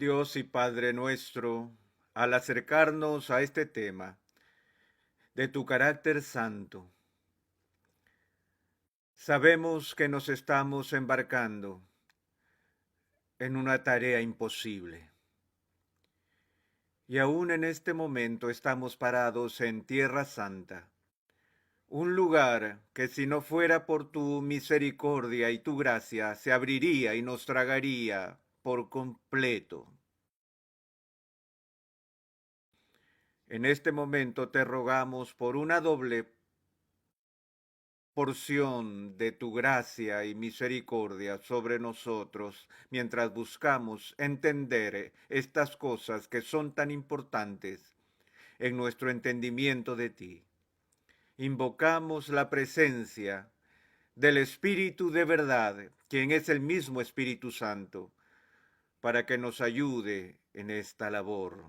Dios y Padre nuestro, al acercarnos a este tema de tu carácter santo, sabemos que nos estamos embarcando en una tarea imposible. Y aún en este momento estamos parados en Tierra Santa, un lugar que si no fuera por tu misericordia y tu gracia se abriría y nos tragaría por completo. En este momento te rogamos por una doble porción de tu gracia y misericordia sobre nosotros mientras buscamos entender estas cosas que son tan importantes en nuestro entendimiento de ti. Invocamos la presencia del Espíritu de verdad, quien es el mismo Espíritu Santo, para que nos ayude en esta labor.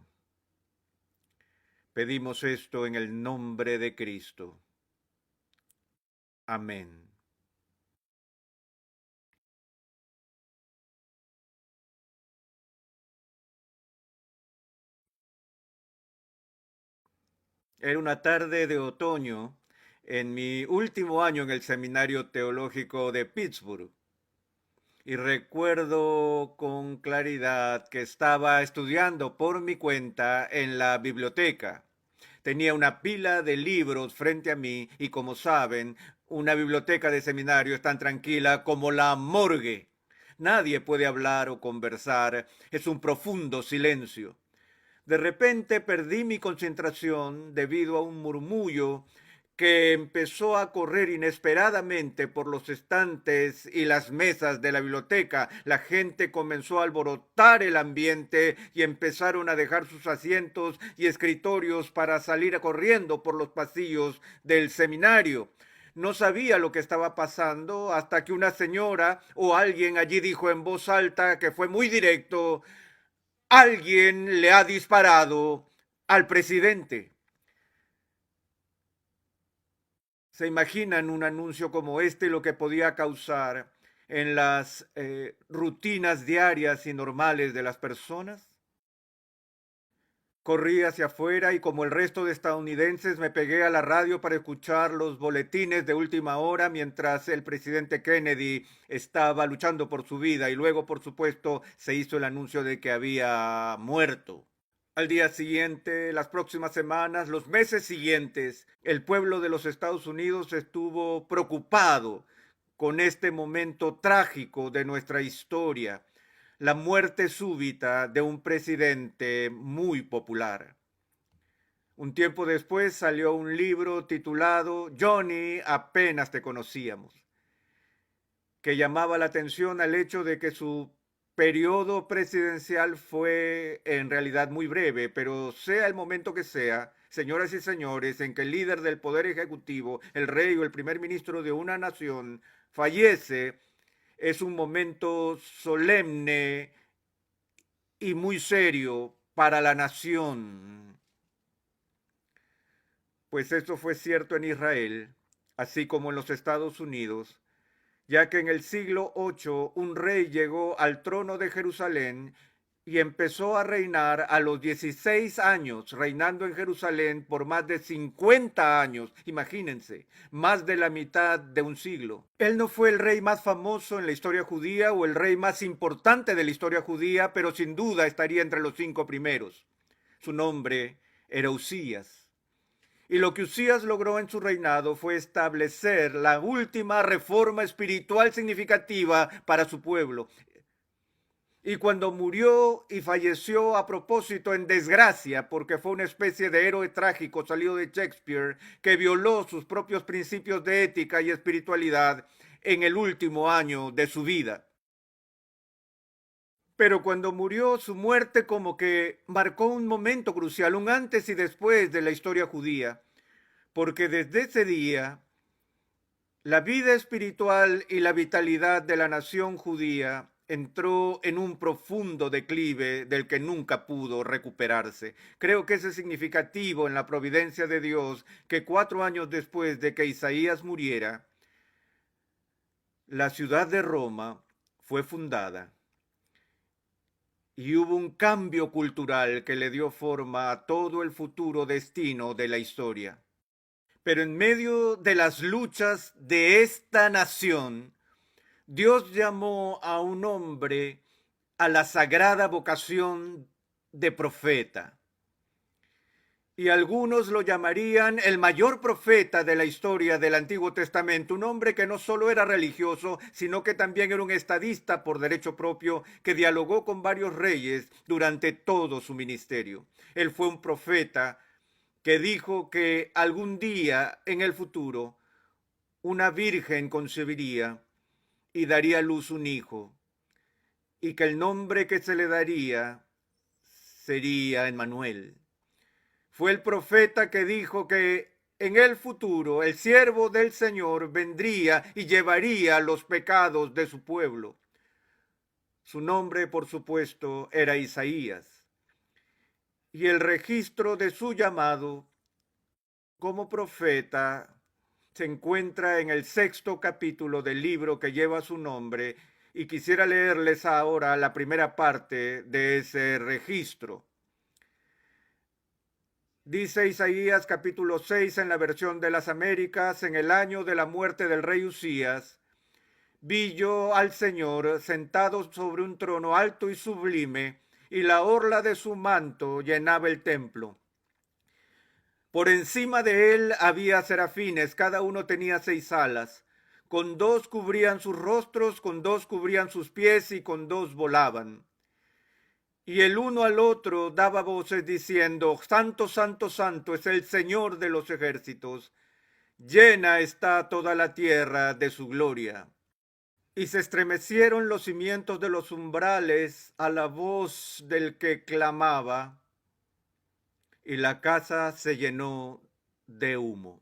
Pedimos esto en el nombre de Cristo. Amén. Era una tarde de otoño en mi último año en el Seminario Teológico de Pittsburgh. Y recuerdo con claridad que estaba estudiando por mi cuenta en la biblioteca. Tenía una pila de libros frente a mí y como saben, una biblioteca de seminario es tan tranquila como la morgue. Nadie puede hablar o conversar, es un profundo silencio. De repente perdí mi concentración debido a un murmullo que empezó a correr inesperadamente por los estantes y las mesas de la biblioteca. La gente comenzó a alborotar el ambiente y empezaron a dejar sus asientos y escritorios para salir corriendo por los pasillos del seminario. No sabía lo que estaba pasando hasta que una señora o alguien allí dijo en voz alta, que fue muy directo: alguien le ha disparado al presidente. ¿Se imaginan un anuncio como este lo que podía causar en las rutinas diarias y normales de las personas? Corrí hacia afuera y como el resto de estadounidenses me pegué a la radio para escuchar los boletines de última hora mientras el presidente Kennedy estaba luchando por su vida y luego, por supuesto, se hizo el anuncio de que había muerto. Al día siguiente, las próximas semanas, los meses siguientes, el pueblo de los Estados Unidos estuvo preocupado con este momento trágico de nuestra historia, la muerte súbita de un presidente muy popular. Un tiempo después salió un libro titulado Johnny, apenas te conocíamos, que llamaba la atención al hecho de que su periodo presidencial fue en realidad muy breve, pero sea el momento que sea, señoras y señores, en que el líder del poder ejecutivo, el rey o el primer ministro de una nación, fallece, es un momento solemne y muy serio para la nación. Pues esto fue cierto en Israel, así como en los Estados Unidos, ya que en el siglo VIII un rey llegó al trono de Jerusalén y empezó a reinar a los 16 años, reinando en Jerusalén por más de 50 años, imagínense, más de la mitad de un siglo. Él no fue el rey más famoso en la historia judía o el rey más importante de la historia judía, pero sin duda estaría entre los 5 primeros. Su nombre era Usías. Y lo que Usías logró en su reinado fue establecer la última reforma espiritual significativa para su pueblo. Y cuando murió y falleció a propósito en desgracia, porque fue una especie de héroe trágico salido de Shakespeare, que violó sus propios principios de ética y espiritualidad en el último año de su vida. Pero cuando murió, su muerte como que marcó un momento crucial, un antes y después de la historia judía, porque desde ese día la vida espiritual y la vitalidad de la nación judía entró en un profundo declive del que nunca pudo recuperarse. Creo que es significativo en la providencia de Dios que 4 años después de que Isaías muriera, la ciudad de Roma fue fundada y hubo un cambio cultural que le dio forma a todo el futuro destino de la historia. Pero en medio de las luchas de esta nación, Dios llamó a un hombre a la sagrada vocación de profeta. Y algunos lo llamarían el mayor profeta de la historia del Antiguo Testamento, un hombre que no solo era religioso, sino que también era un estadista por derecho propio, que dialogó con varios reyes durante todo su ministerio. Él fue un profeta que dijo que algún día en el futuro una virgen concebiría y daría a luz un hijo, y que el nombre que se le daría sería Emmanuel. Fue el profeta que dijo que en el futuro el siervo del Señor vendría y llevaría los pecados de su pueblo. Su nombre, por supuesto, era Isaías. Y el registro de su llamado como profeta se encuentra en el 6º capítulo del libro que lleva su nombre, y quisiera leerles ahora la primera parte de ese registro. Dice Isaías capítulo 6 en la versión de las Américas: en el año de la muerte del rey Usías, vi yo al Señor sentado sobre un trono alto y sublime, y la orla de su manto llenaba el templo. Por encima de él había serafines, cada uno tenía 6 alas. Con 2 cubrían sus rostros, con 2 cubrían sus pies y con 2 volaban. Y el uno al otro daba voces diciendo: Santo, santo, santo es el Señor de los ejércitos. Llena está toda la tierra de su gloria. Y se estremecieron los cimientos de los umbrales a la voz del que clamaba, y la casa se llenó de humo.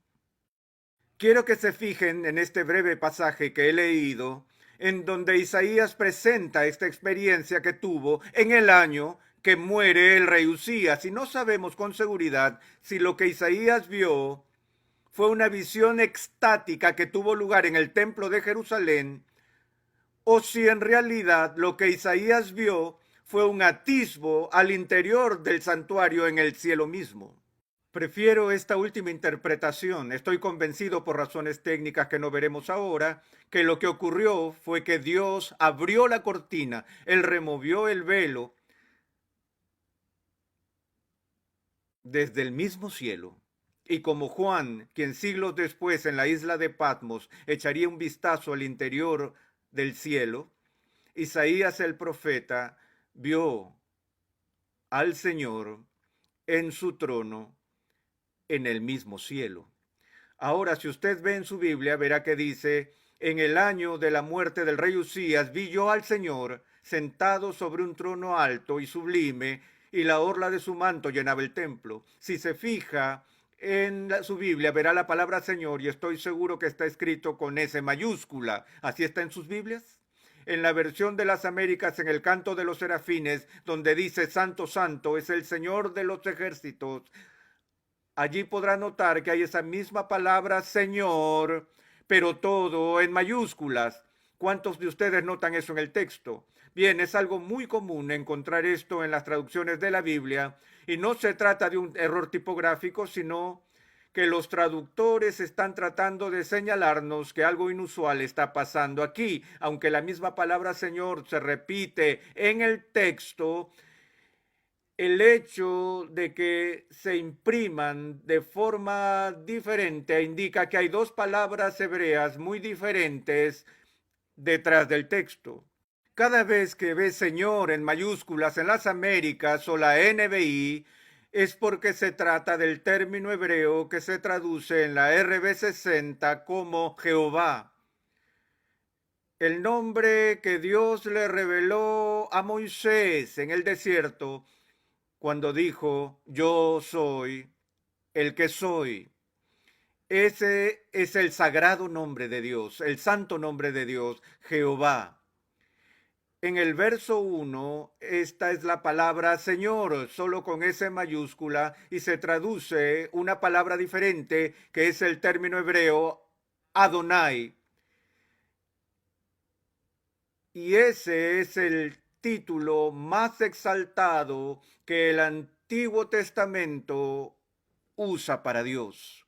Quiero que se fijen en este breve pasaje que he leído, en donde Isaías presenta esta experiencia que tuvo en el año que muere el rey Usías. Y no sabemos con seguridad si lo que Isaías vio fue una visión extática que tuvo lugar en el templo de Jerusalén, o si en realidad lo que Isaías vio fue un atisbo al interior del santuario en el cielo mismo. Prefiero esta última interpretación. Estoy convencido, por razones técnicas que no veremos ahora, que lo que ocurrió fue que Dios abrió la cortina, Él removió el velo desde el mismo cielo. Y como Juan, quien siglos después en la isla de Patmos echaría un vistazo al interior del cielo, Isaías el profeta vio al Señor en su trono en el mismo cielo. Ahora, si usted ve en su Biblia, verá que dice: en el año de la muerte del rey Usías, vi yo al Señor sentado sobre un trono alto y sublime, y la orla de su manto llenaba el templo. Si se fija en su Biblia, verá la palabra Señor, y estoy seguro que está escrito con S mayúscula. ¿Así está en sus Biblias? En la versión de las Américas, en el canto de los serafines, donde dice Santo, Santo es el Señor de los ejércitos, allí podrá notar que hay esa misma palabra Señor, pero todo en mayúsculas. ¿Cuántos de ustedes notan eso en el texto? Bien, es algo muy común encontrar esto en las traducciones de la Biblia, y no se trata de un error tipográfico, sino que los traductores están tratando de señalarnos que algo inusual está pasando aquí. Aunque la misma palabra Señor se repite en el texto, el hecho de que se impriman de forma diferente indica que hay 2 palabras hebreas muy diferentes detrás del texto. Cada vez que ves Señor en mayúsculas en las Américas o la NBI, es porque se trata del término hebreo que se traduce en la RB60 como Jehová. El nombre que Dios le reveló a Moisés en el desierto cuando dijo: yo soy el que soy. Ese es el sagrado nombre de Dios, el santo nombre de Dios, Jehová. En el verso 1, esta es la palabra Señor, solo con S mayúscula, y se traduce una palabra diferente, que es el término hebreo Adonai. Y ese es el título más exaltado que el Antiguo Testamento usa para Dios.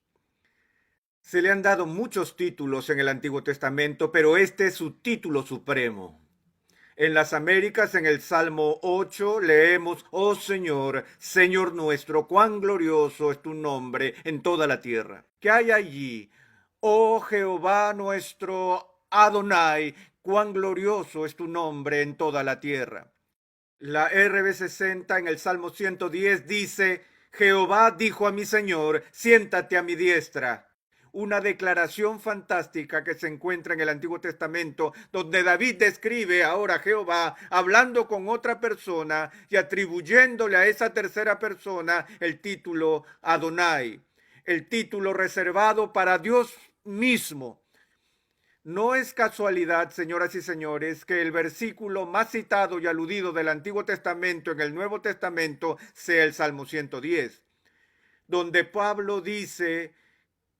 Se le han dado muchos títulos en el Antiguo Testamento, pero este es su título supremo. En las Américas, en el Salmo 8, leemos: Oh Señor, Señor nuestro, cuán glorioso es tu nombre en toda la tierra. ¿Qué hay allí? Oh Jehová nuestro Adonai, cuán glorioso es tu nombre en toda la tierra. La RB60 en el Salmo 110 dice: Jehová dijo a mi Señor, siéntate a mi diestra. Una declaración fantástica que se encuentra en el Antiguo Testamento, donde David describe ahora a Jehová hablando con otra persona y atribuyéndole a esa tercera persona el título Adonai, el título reservado para Dios mismo. No es casualidad, señoras y señores, que el versículo más citado y aludido del Antiguo Testamento en el Nuevo Testamento sea el Salmo 110, donde Pablo dice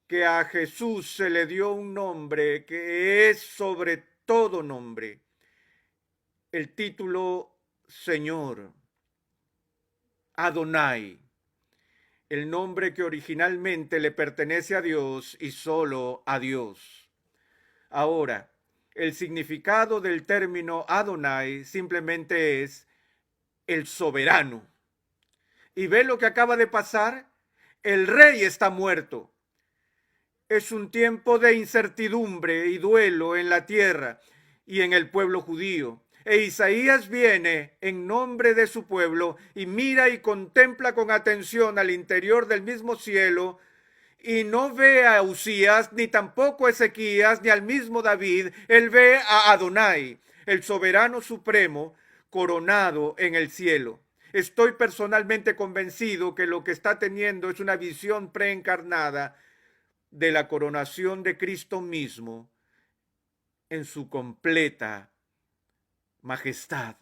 que a Jesús se le dio un nombre que es sobre todo nombre, el título Señor, Adonai, el nombre que originalmente le pertenece a Dios y solo a Dios. Ahora, el significado del término Adonai simplemente es el soberano. ¿Y ve lo que acaba de pasar? El rey está muerto. Es un tiempo de incertidumbre y duelo en la tierra y en el pueblo judío. E Isaías viene en nombre de su pueblo y mira y contempla con atención al interior del mismo cielo y no ve a Usías, ni tampoco a Ezequías, ni al mismo David. Él ve a Adonai, el soberano supremo, coronado en el cielo. Estoy personalmente convencido que lo que está teniendo es una visión preencarnada de la coronación de Cristo mismo en su completa majestad.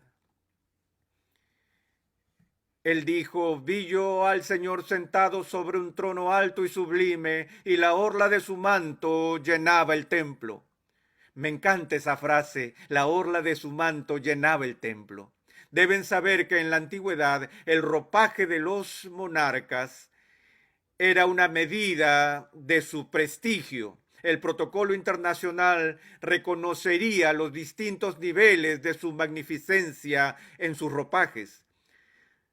Él dijo: vi yo al Señor sentado sobre un trono alto y sublime, y la orla de su manto llenaba el templo. Me encanta esa frase: la orla de su manto llenaba el templo. Deben saber que en la antigüedad el ropaje de los monarcas era una medida de su prestigio. El protocolo internacional reconocería los distintos niveles de su magnificencia en sus ropajes.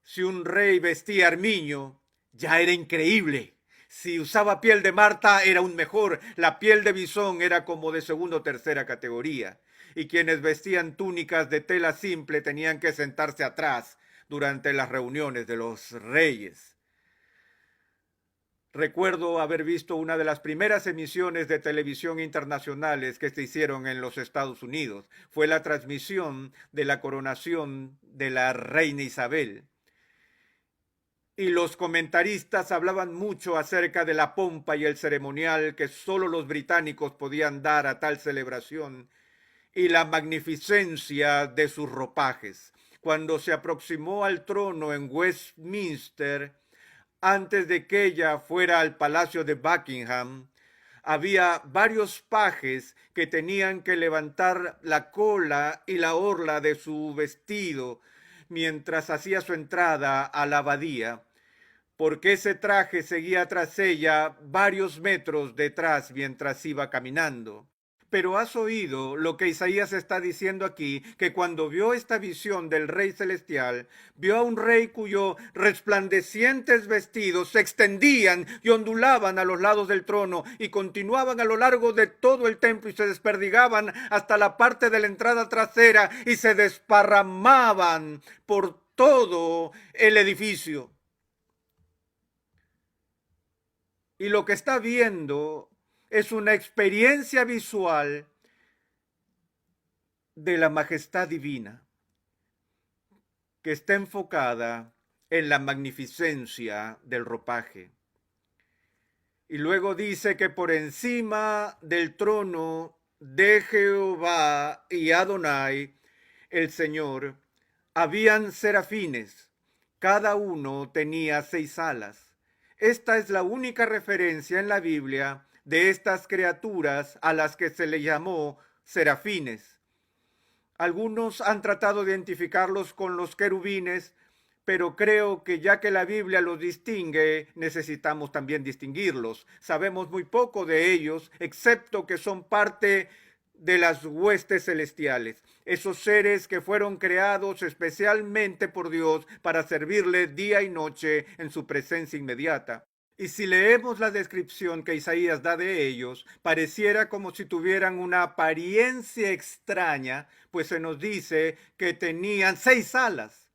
Si un rey vestía armiño, ya era increíble. Si usaba piel de marta, era aún mejor. La piel de bisón era como de segunda o tercera categoría. Y quienes vestían túnicas de tela simple tenían que sentarse atrás durante las reuniones de los reyes. Recuerdo haber visto una de las primeras emisiones de televisión internacionales que se hicieron en los Estados Unidos. Fue la transmisión de la coronación de la reina Isabel. Y los comentaristas hablaban mucho acerca de la pompa y el ceremonial que solo los británicos podían dar a tal celebración y la magnificencia de sus ropajes. Cuando se aproximó al trono en Westminster, antes de que ella fuera al palacio de Buckingham, había varios pajes que tenían que levantar la cola y la orla de su vestido mientras hacía su entrada a la abadía, porque ese traje seguía tras ella varios metros detrás mientras iba caminando. Pero has oído lo que Isaías está diciendo aquí, que cuando vio esta visión del Rey Celestial, vio a un rey cuyos resplandecientes vestidos se extendían y ondulaban a los lados del trono y continuaban a lo largo de todo el templo y se desperdigaban hasta la parte de la entrada trasera y se desparramaban por todo el edificio. Y lo que está viendo es una experiencia visual de la majestad divina que está enfocada en la magnificencia del ropaje. Y luego dice que por encima del trono de Jehová y Adonai, el Señor, habían serafines. Cada uno tenía 6 alas. Esta es la única referencia en la Biblia de estas criaturas a las que se le llamó serafines. Algunos han tratado de identificarlos con los querubines, pero creo que ya que la Biblia los distingue, necesitamos también distinguirlos. Sabemos muy poco de ellos, excepto que son parte de las huestes celestiales, esos seres que fueron creados especialmente por Dios para servirle día y noche en su presencia inmediata. Y si leemos la descripción que Isaías da de ellos, pareciera como si tuvieran una apariencia extraña, pues se nos dice que tenían 6 alas.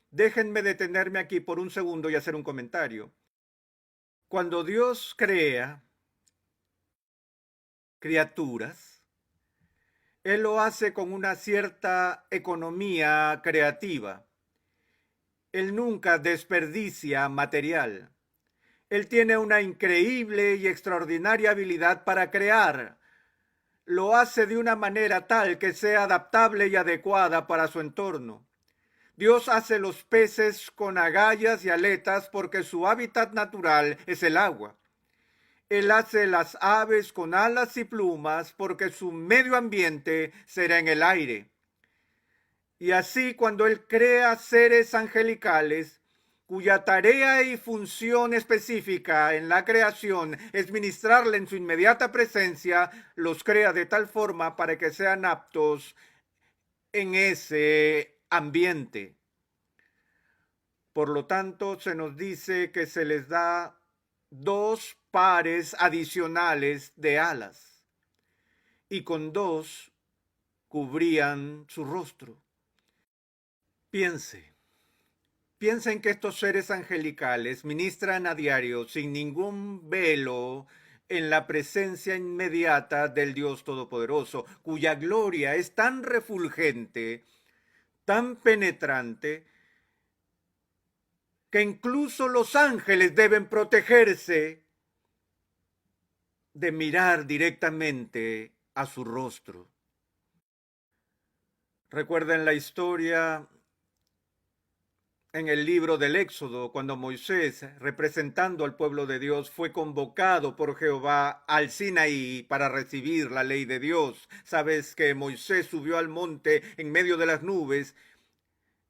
Déjenme detenerme aquí por un segundo y hacer un comentario. Cuando Dios crea criaturas, Él lo hace con una cierta economía creativa. Él nunca desperdicia material. Él tiene una increíble y extraordinaria habilidad para crear. Lo hace de una manera tal que sea adaptable y adecuada para su entorno. Dios hace los peces con agallas y aletas porque su hábitat natural es el agua. Él hace las aves con alas y plumas porque su medio ambiente será en el aire. Y así cuando Él crea seres angelicales, cuya tarea y función específica en la creación es ministrarle en su inmediata presencia, los crea de tal forma para que sean aptos en ese ambiente. Por lo tanto, se nos dice que se les da 2 pares adicionales de alas y con 2 cubrían su rostro. Piensen que estos seres angelicales ministran a diario sin ningún velo en la presencia inmediata del Dios Todopoderoso, cuya gloria es tan refulgente, tan penetrante, que incluso los ángeles deben protegerse de mirar directamente a su rostro. Recuerden la historia en el libro del Éxodo, cuando Moisés, representando al pueblo de Dios, fue convocado por Jehová al Sinaí para recibir la ley de Dios. Sabes que Moisés subió al monte en medio de las nubes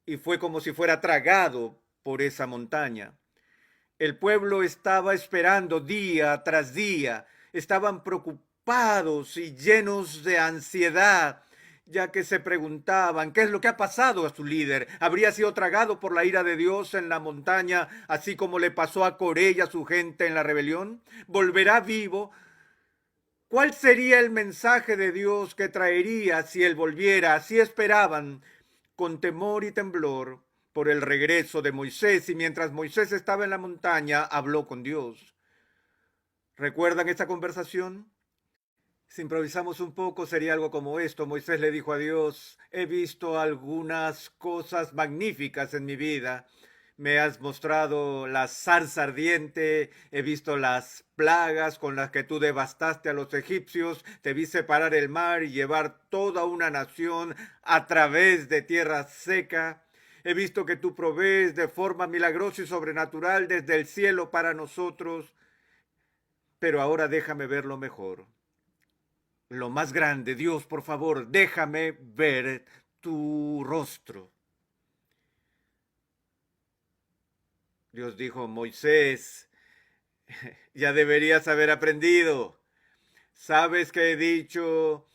y fue como si fuera tragado por esa montaña. El pueblo estaba esperando día tras día, estaban preocupados y llenos de ansiedad, ya que se preguntaban qué es lo que ha pasado a su líder. ¿Habría sido tragado por la ira de Dios en la montaña, así como le pasó a Coré y a su gente en la rebelión? ¿Volverá vivo? ¿Cuál sería el mensaje de Dios que traería si él volviera? Así esperaban, con temor y temblor, por el regreso de Moisés, y mientras Moisés estaba en la montaña, habló con Dios. ¿Recuerdan esta conversación? Si improvisamos un poco, sería algo como esto. Moisés le dijo a Dios: he visto algunas cosas magníficas en mi vida. Me has mostrado la zarza ardiente, he visto las plagas con las que tú devastaste a los egipcios, te vi separar el mar y llevar toda una nación a través de tierra seca. He visto que tú provees de forma milagrosa y sobrenatural desde el cielo para nosotros, pero ahora déjame ver lo mejor, lo más grande. Dios, por favor, déjame ver tu rostro. Dios dijo: Moisés, ya deberías haber aprendido. Sabes que he dicho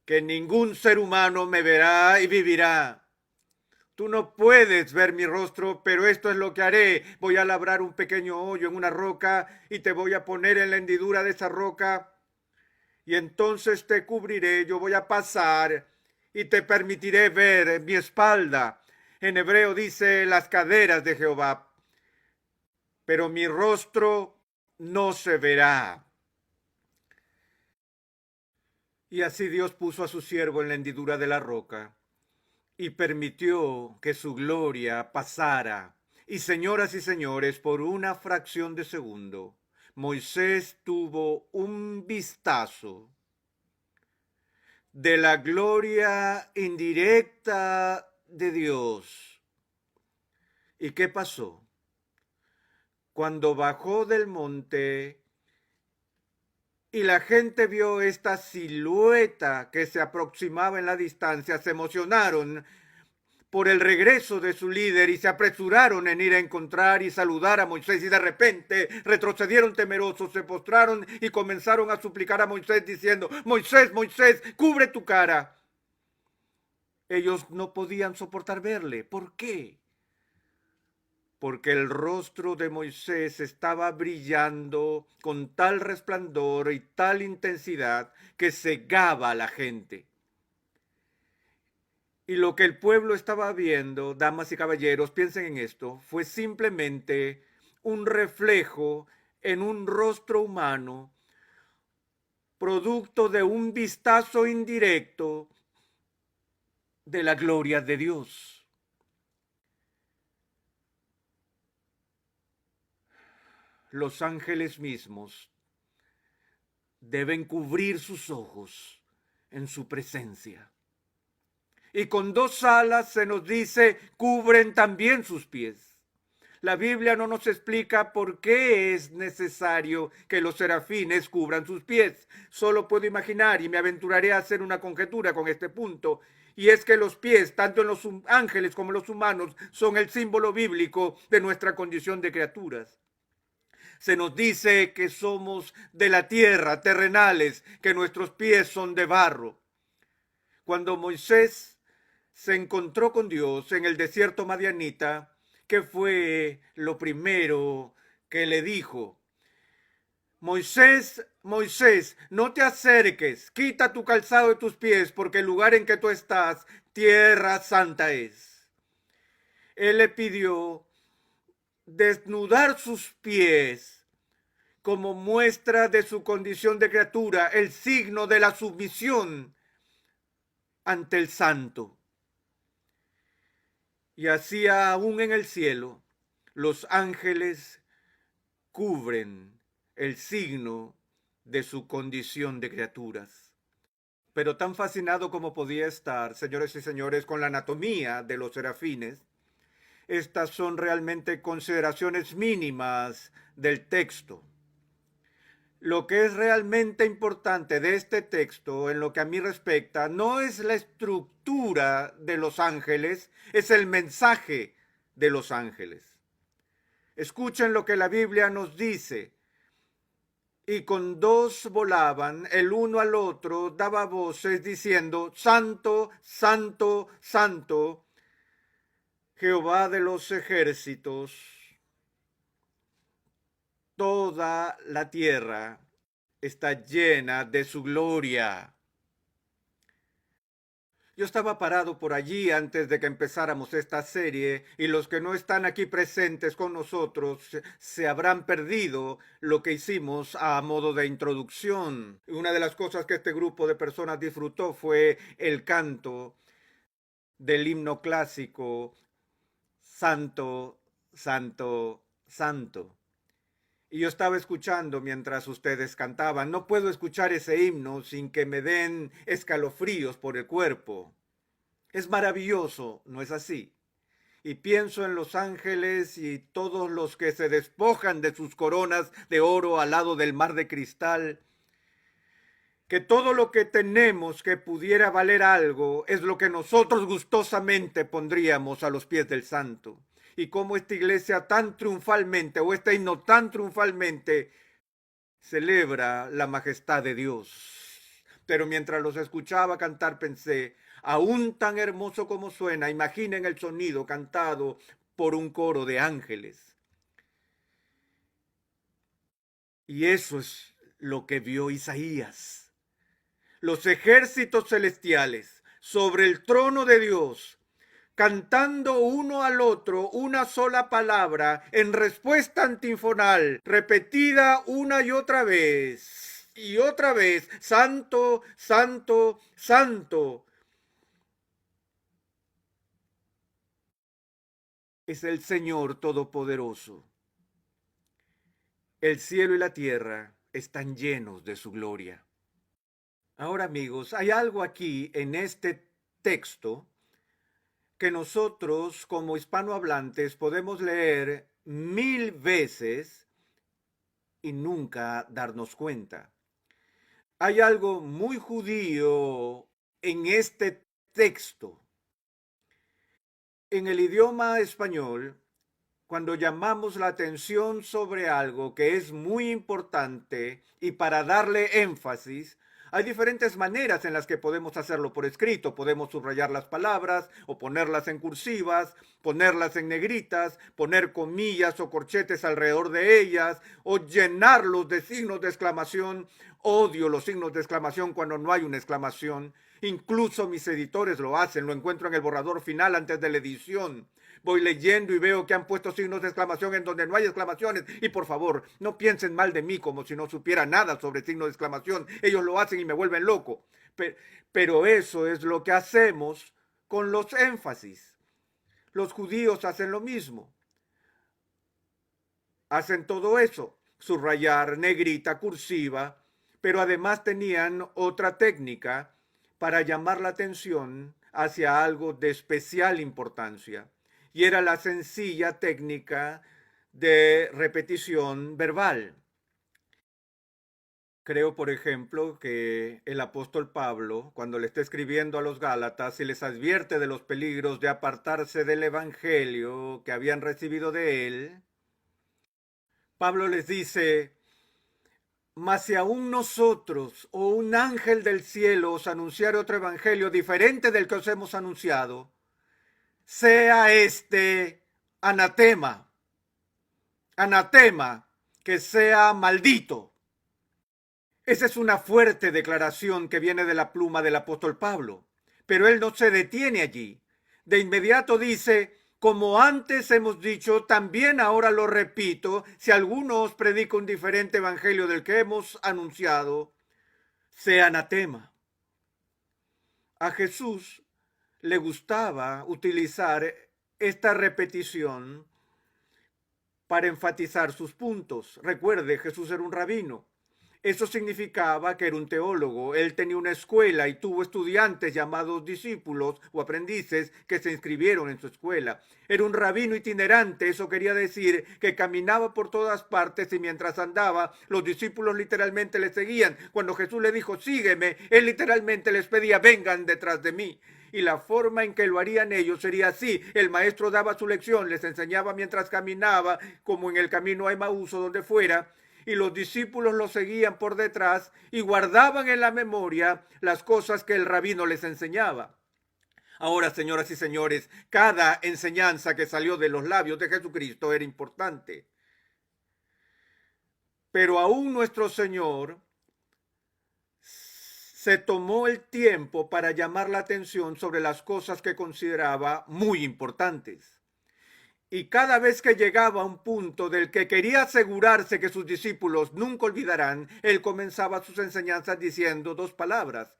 que ningún ser humano me verá y vivirá. Tú no puedes ver mi rostro, pero esto es lo que haré. Voy a labrar un pequeño hoyo en una roca y te voy a poner en la hendidura de esa roca y entonces te cubriré. Yo voy a pasar y te permitiré ver mi espalda. En hebreo dice las caderas de Jehová, pero mi rostro no se verá. Y así Dios puso a su siervo en la hendidura de la roca y permitió que su gloria pasara. Y señoras y señores, por una fracción de segundo, Moisés tuvo un vistazo de la gloria indirecta de Dios. ¿Y qué pasó? Cuando bajó del monte, y la gente vio esta silueta que se aproximaba en la distancia, se emocionaron por el regreso de su líder y se apresuraron en ir a encontrar y saludar a Moisés, y de repente retrocedieron temerosos, se postraron y comenzaron a suplicar a Moisés diciendo: Moisés, Moisés, cubre tu cara. Ellos no podían soportar verle. ¿Por qué? Porque el rostro de Moisés estaba brillando con tal resplandor y tal intensidad que cegaba a la gente. Y lo que el pueblo estaba viendo, damas y caballeros, piensen en esto, fue simplemente un reflejo en un rostro humano, producto de un vistazo indirecto de la gloria de Dios. Los ángeles mismos deben cubrir sus ojos en su presencia. Y con dos alas se nos dice, cubren también sus pies. La Biblia no nos explica por qué es necesario que los serafines cubran sus pies. Solo puedo imaginar y me aventuraré a hacer una conjetura con este punto. Y es que los pies, tanto en los ángeles como en los humanos, son el símbolo bíblico de nuestra condición de criaturas. Se nos dice que somos de la tierra, terrenales, que nuestros pies son de barro. Cuando Moisés se encontró con Dios en el desierto madianita, ¿qué fue lo primero que le dijo? Moisés, Moisés, no te acerques, quita tu calzado de tus pies, porque el lugar en que tú estás, tierra santa es. Él le pidió desnudar sus pies como muestra de su condición de criatura, el signo de la sumisión ante el santo. Y así aún en el cielo, los ángeles cubren el signo de su condición de criaturas. Pero tan fascinado como podía estar, señores y señores, con la anatomía de los serafines, estas son realmente consideraciones mínimas del texto. Lo que es realmente importante de este texto, en lo que a mí respecta, no es la estructura de los ángeles, es el mensaje de los ángeles. Escuchen lo que la Biblia nos dice. Y con dos volaban, el uno al otro daba voces diciendo: Santo, Santo, Santo, Jehová de los ejércitos. Toda la tierra está llena de su gloria. Yo estaba parado por allí antes de que empezáramos esta serie, y los que no están aquí presentes con nosotros se habrán perdido lo que hicimos a modo de introducción. Una de las cosas que este grupo de personas disfrutó fue el canto del himno clásico, Santo, Santo, Santo. Y yo estaba escuchando mientras ustedes cantaban. No puedo escuchar ese himno sin que me den escalofríos por el cuerpo. Es maravilloso, ¿no es así? Y pienso en los ángeles y todos los que se despojan de sus coronas de oro al lado del mar de cristal. Que todo lo que tenemos que pudiera valer algo es lo que nosotros gustosamente pondríamos a los pies del santo. Y como esta iglesia tan triunfalmente, o este himno tan triunfalmente, celebra la majestad de Dios. Pero mientras los escuchaba cantar pensé, aún tan hermoso como suena, imaginen el sonido cantado por un coro de ángeles. Y eso es lo que vio Isaías. Los ejércitos celestiales sobre el trono de Dios, cantando uno al otro una sola palabra en respuesta antifonal, repetida una y otra vez, Santo, Santo, Santo. Es el Señor Todopoderoso. El cielo y la tierra están llenos de su gloria. Ahora, amigos, hay algo aquí en este texto que nosotros como hispanohablantes podemos leer 1000 veces y nunca darnos cuenta. Hay algo muy judío en este texto. En el idioma español, cuando llamamos la atención sobre algo que es muy importante y para darle énfasis, hay diferentes maneras en las que podemos hacerlo por escrito. Podemos subrayar las palabras o ponerlas en cursivas, ponerlas en negritas, poner comillas o corchetes alrededor de ellas o llenarlos de signos de exclamación. Odio los signos de exclamación cuando no hay una exclamación. Incluso mis editores lo hacen, lo encuentro en el borrador final antes de la edición. Voy leyendo y veo que han puesto signos de exclamación en donde no hay exclamaciones. Y por favor, no piensen mal de mí como si no supiera nada sobre signos de exclamación. Ellos lo hacen y me vuelven loco. Pero eso es lo que hacemos con los énfasis. Los judíos hacen lo mismo. Hacen todo eso, subrayar, negrita, cursiva, pero además tenían otra técnica para llamar la atención hacia algo de especial importancia, y era la sencilla técnica de repetición verbal. Creo, por ejemplo, que el apóstol Pablo, cuando le está escribiendo a los Gálatas y les advierte de los peligros de apartarse del evangelio que habían recibido de él, Pablo les dice: mas si aún nosotros o un ángel del cielo os anunciare otro evangelio diferente del que os hemos anunciado, sea este anatema, anatema, que sea maldito. Esa es una fuerte declaración que viene de la pluma del apóstol Pablo, pero él no se detiene allí. De inmediato dice: como antes hemos dicho, también ahora lo repito, si alguno os predica un diferente evangelio del que hemos anunciado, sea anatema. A Jesús le gustaba utilizar esta repetición para enfatizar sus puntos. Recuerde, Jesús era un rabino. Eso significaba que era un teólogo. Él tenía una escuela y tuvo estudiantes llamados discípulos o aprendices que se inscribieron en su escuela. Era un rabino itinerante. Eso quería decir que caminaba por todas partes y mientras andaba, los discípulos literalmente le seguían. Cuando Jesús le dijo: sígueme, él literalmente les pedía: vengan detrás de mí. Y la forma en que lo harían ellos sería así: el maestro daba su lección, les enseñaba mientras caminaba, como en el camino a Emaús o donde fuera, y los discípulos lo seguían por detrás y guardaban en la memoria las cosas que el rabino les enseñaba. Ahora, señoras y señores, cada enseñanza que salió de los labios de Jesucristo era importante. Pero aún nuestro Señor se tomó el tiempo para llamar la atención sobre las cosas que consideraba muy importantes. Y cada vez que llegaba a un punto del que quería asegurarse que sus discípulos nunca olvidarán, él comenzaba sus enseñanzas diciendo dos palabras.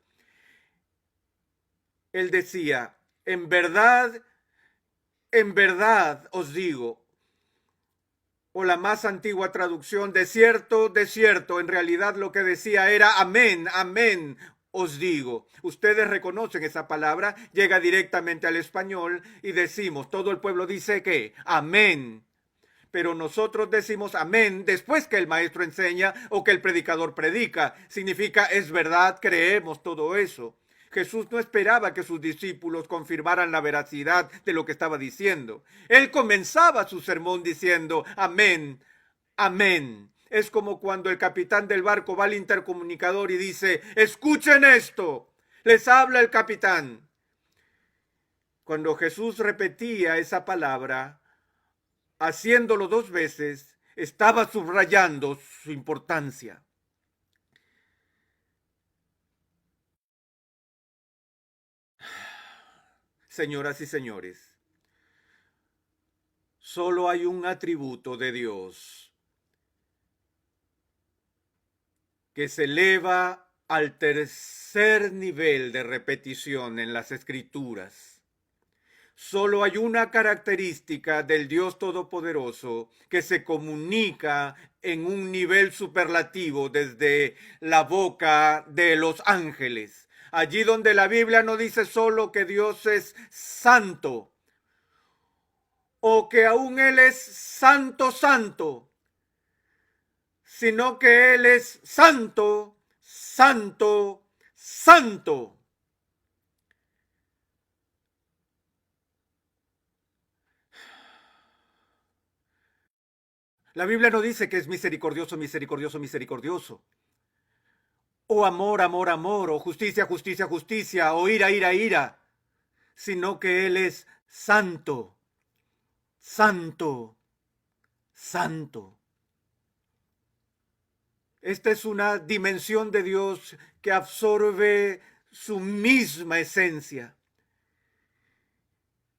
Él decía: en verdad os digo. O la más antigua traducción: de cierto, de cierto. En realidad lo que decía era: amén, amén, os digo. Ustedes reconocen esa palabra, llega directamente al español y decimos, todo el pueblo dice que amén. Pero nosotros decimos amén después que el maestro enseña o que el predicador predica. Significa: es verdad, creemos todo eso. Jesús no esperaba que sus discípulos confirmaran la veracidad de lo que estaba diciendo. Él comenzaba su sermón diciendo: amén, amén. Es como cuando el capitán del barco va al intercomunicador y dice: escuchen esto. Les habla el capitán. Cuando Jesús repetía esa palabra, haciéndolo dos veces, estaba subrayando su importancia. Señoras y señores, solo hay un atributo de Dios que se eleva al tercer nivel de repetición en las Escrituras. Solo hay una característica del Dios Todopoderoso que se comunica en un nivel superlativo desde la boca de los ángeles. Allí donde la Biblia no dice solo que Dios es santo o que aún Él es santo, santo, sino que Él es santo santo, santo. La Biblia no dice que es misericordioso, misericordioso, misericordioso. O amor, amor, amor, o justicia, justicia, justicia, o ira, ira, ira, sino que Él es santo, santo, santo. Esta es una dimensión de Dios que absorbe su misma esencia.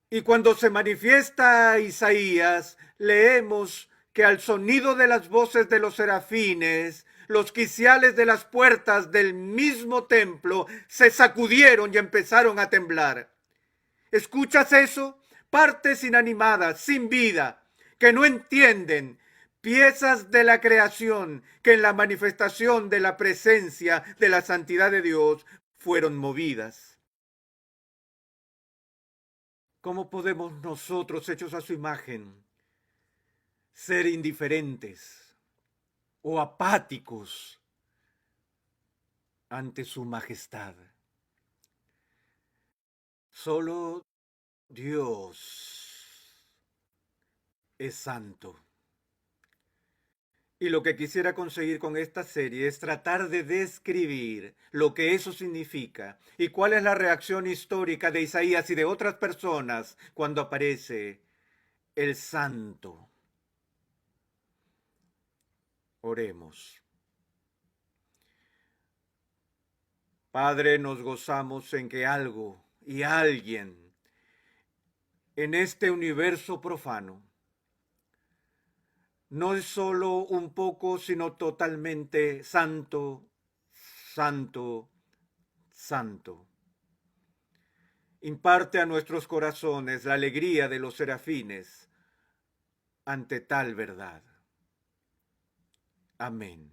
Y cuando se manifiesta Isaías, leemos que al sonido de las voces de los serafines, los quiciales de las puertas del mismo templo se sacudieron y empezaron a temblar. ¿Escuchas eso? Partes inanimadas, sin vida, que no entienden, piezas de la creación que en la manifestación de la presencia de la santidad de Dios fueron movidas. ¿Cómo podemos nosotros, hechos a su imagen, ser indiferentes o apáticos ante su majestad? Solo Dios es santo. Y lo que quisiera conseguir con esta serie es tratar de describir lo que eso significa y cuál es la reacción histórica de Isaías y de otras personas cuando aparece el santo. Oremos. Padre, nos gozamos en que algo y alguien en este universo profano no es solo un poco, sino totalmente santo, santo, santo. Imparte a nuestros corazones la alegría de los serafines ante tal verdad. Amén.